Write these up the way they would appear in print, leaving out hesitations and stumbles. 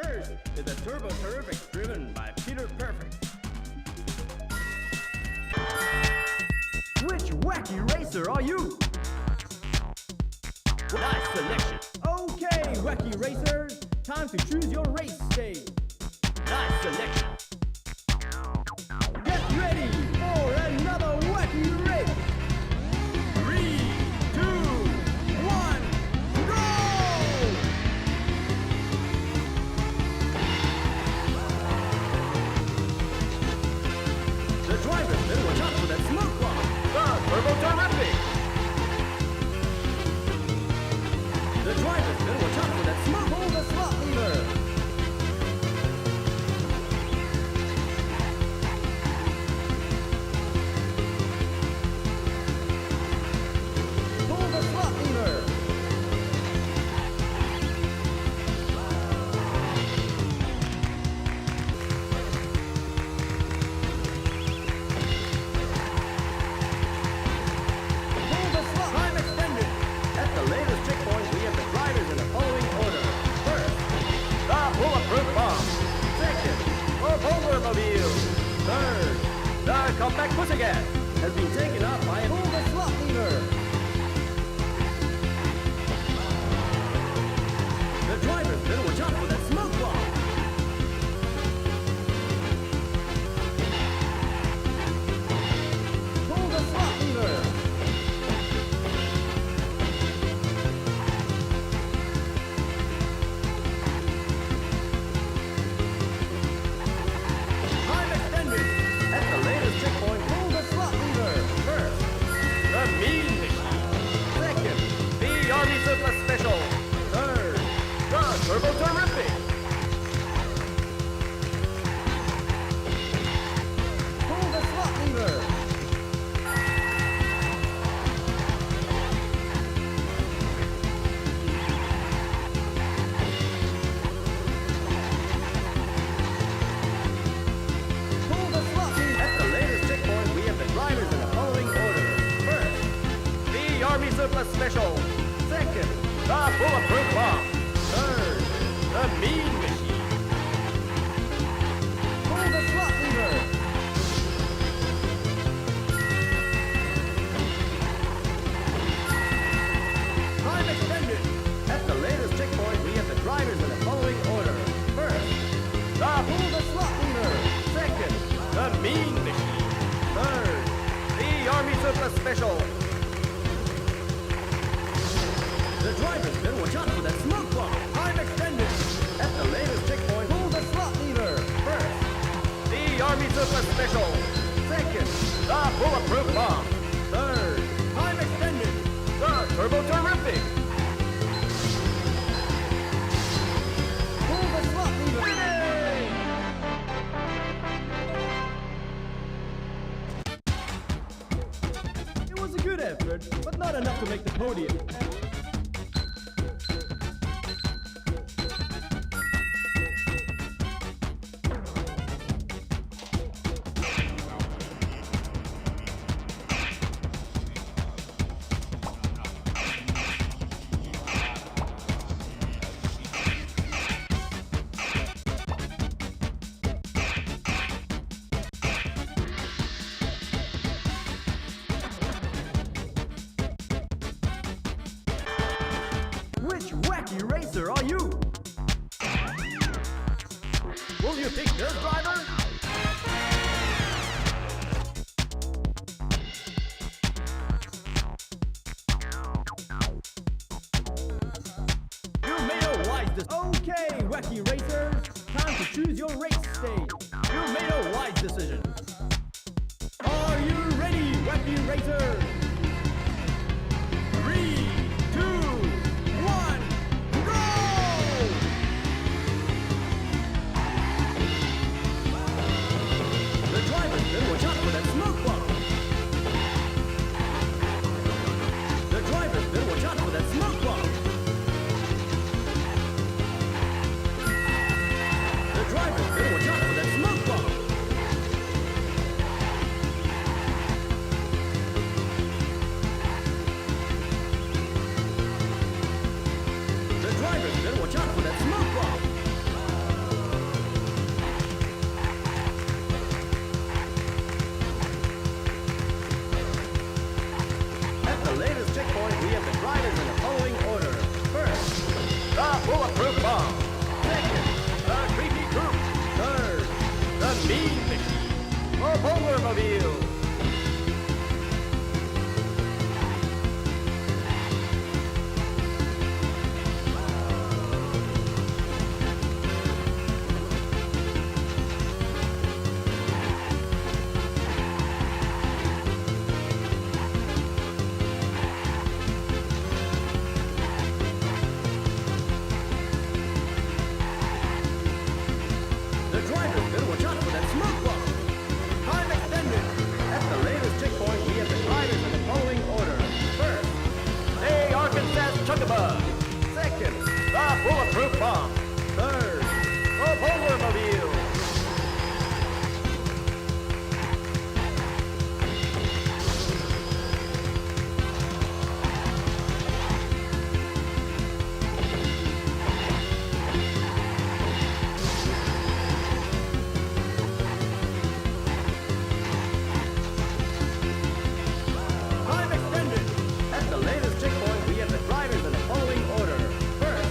First is the Turbo Terrific driven by Peter Perfect. Which wacky racer are you? Nice selection. Okay, wacky racers, time to choose your race stage. Nice selection. Get ready for another wacky race. 3, 2, 1, go! The driver's been watch out for that smoke bomb. The Turbo Terrific. The driver's been watch out for that smoke. Pull the slot lever. Third, the compact pussycat has been taken up by an over slot lever. The driver's been watch out for that smoke bomb. Pull the slot lever. Special. Third, the Turbo Terrific. Pull the slot lever. Pull the slot lever. At the latest checkpoint, we have the drivers in the following order. First, the Army Surplus Special. Second, the Bulletproof Bomb. Third, the Mean Machine. Pull the slot lever. Time extended. At the latest checkpoint, we have the drivers in the following order. First, the Pull the slot lever. Second, the Mean Machine. Third, the Army Surplus Special. The driver's been watch out for that smoke bomb. Time extended. At the latest checkpoint, pull the slot lever. First, the Army Surplus Special. Second, the Bulletproof Bomb. Third, time extended. The Turbo Terrific. Pull the slot lever. Winning! It was a good effort, but not enough to make the podium. Which wacky racer are you? Will you pick this driver? You made a wise decision. Okay, wacky racers, time to choose your race stage. You made a wise decision. Are you ready, wacky racers? 3, 2, 1, go! The driver's been watch out for that smoke bomb. The driver's been watch out for that smoke bomb. The driver's been watch out for that smoke bomb. Polarmobile. The driver's better watch out for that smoke bomb. Time extended. At the latest checkpoint, we have the drivers in the following order. First, the Arkansas Chuckabug. Second, the Bulletproof Bomb. Third, the Polarmobile. Time extended. At the latest checkpoint, we have the drivers in the following order. First,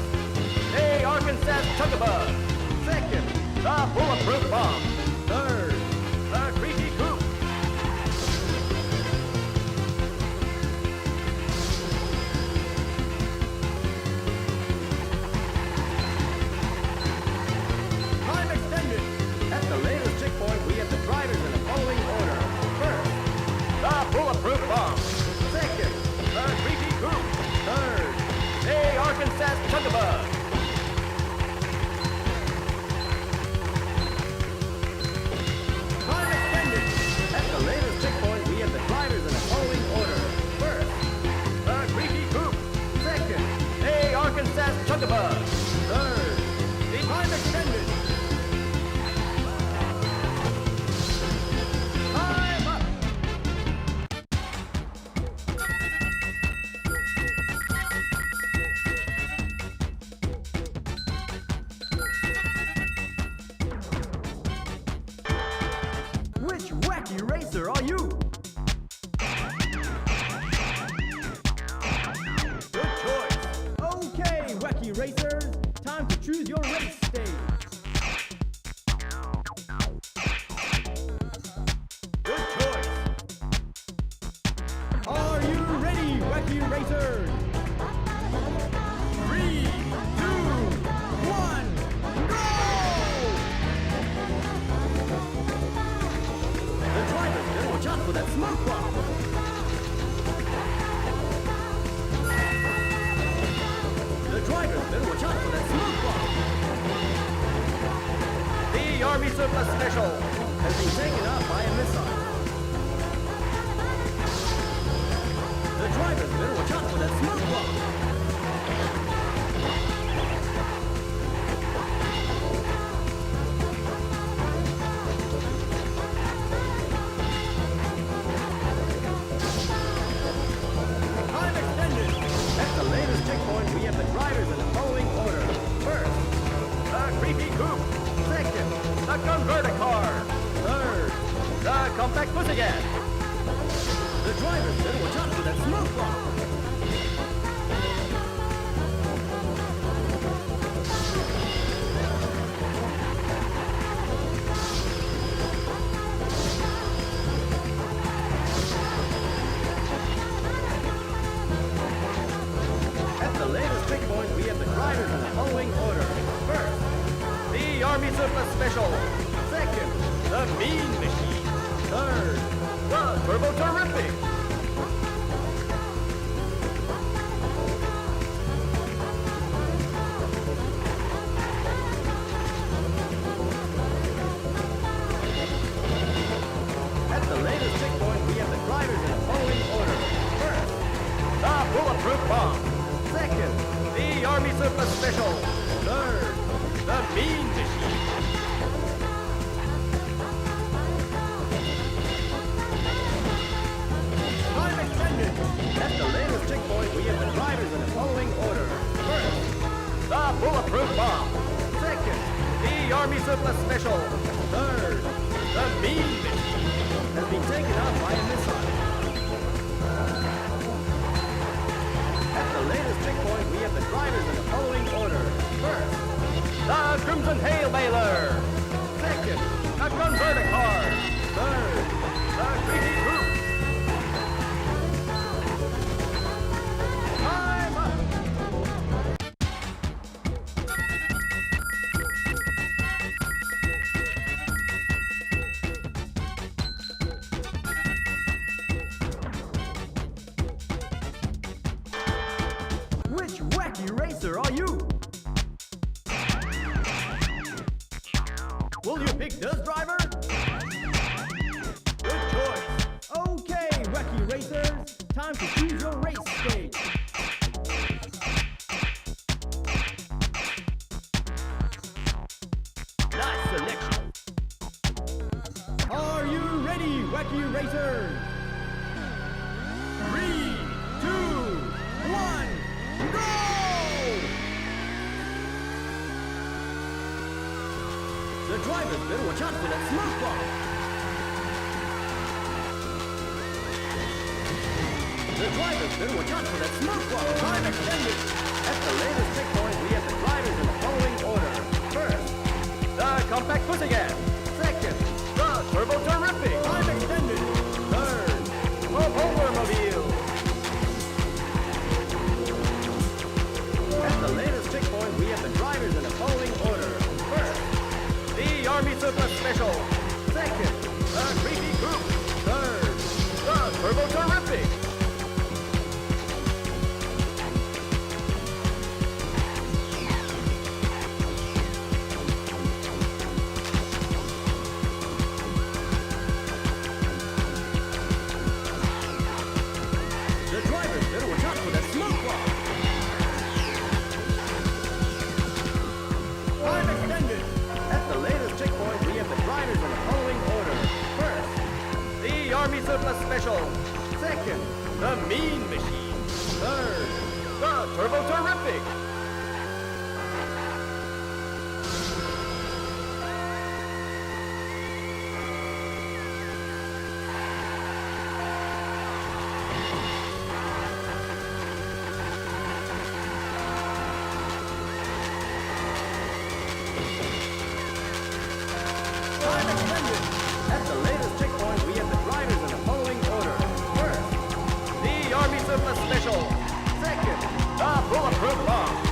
the Arkansas Chuckabug. Second, the Bulletproof Bomb. Third, the Creepy Coupe. Time extended. At the latest checkpoint, we have the drivers in the following order. First, the Bulletproof Bomb. Second, the Creepy Coupe. Third, the Arkansas Chuckabug. Time extended. At the latest checkpoint, we have the drivers in the following order. First, the Creepy Coupe. Second, the Arkansas Chuckabug. Third, the time extended. Time up. Which wacky racer are you? Good choice. Okay, wacky racers, time to choose your race stage. Good choice. Are you ready, wacky racers? 3, 2, 1, go! The drivers better watch out for that smoke bomb. The drivers better watch out for that smoke bomb. The Army Surplus Special has been taken out by a missile. The drivers better watch out for that smoke bomb. Time extended. At the latest checkpoint, we have the drivers in the following order. First, the Creepy Coupe. Second, the Converter Car. Third, the Compact Pussycat. The drivers better watch out for that smoke bomb. At the latest checkpoint, we have the drivers in the following order. First, the Army Surplus Special. Second, the Mean Machine. Third, the Turbo Terrific. At the latest checkpoint, we have the drivers in the following order. First, the Bulletproof Bomb. Second, the Army Surplus Special. Third, the Mean Machine. Time extended. At the latest checkpoint, we have the drivers in the following order. First, the Bulletproof Bomb. Second, the Army Surplus Special. Third, the Mean Machine has been taken out by a missile. At the latest checkpoint, we have the drivers in the following order. First, the Crimson Hail Bailer. Second, the Converter Car. Third, Will you pick this driver? Good choice. Okay, Wacky Racers. Time to choose your race stage. Nice selection. Are you ready, Wacky Racers? 3, 2, 1, go! The driver's better watch out for that smoke bomb. The driver's better watch out for that smoke bomb. Time extended. At the latest checkpoint, we have the drivers in the following order. First, the compact pussycat. Second, the turbo terrific. Time extended. Third, the Homermobile. At the latest checkpoint, we have the drivers in the following order. First, the Army Super Special. Second, the Creepy Group. Third, the Turbo Terrific. The drivers better watch out for that smoke bomb. Time extended. At the latest checkpoint, we have the drivers in the following order. First, the Army Surplus Special. Second, the Mean Machine. Third, the Turbo Terrific. Time extended. At the latest checkpoint, we have the drivers in the following order. First, the Army Surplus Special. Second, the Bulletproof Bomb.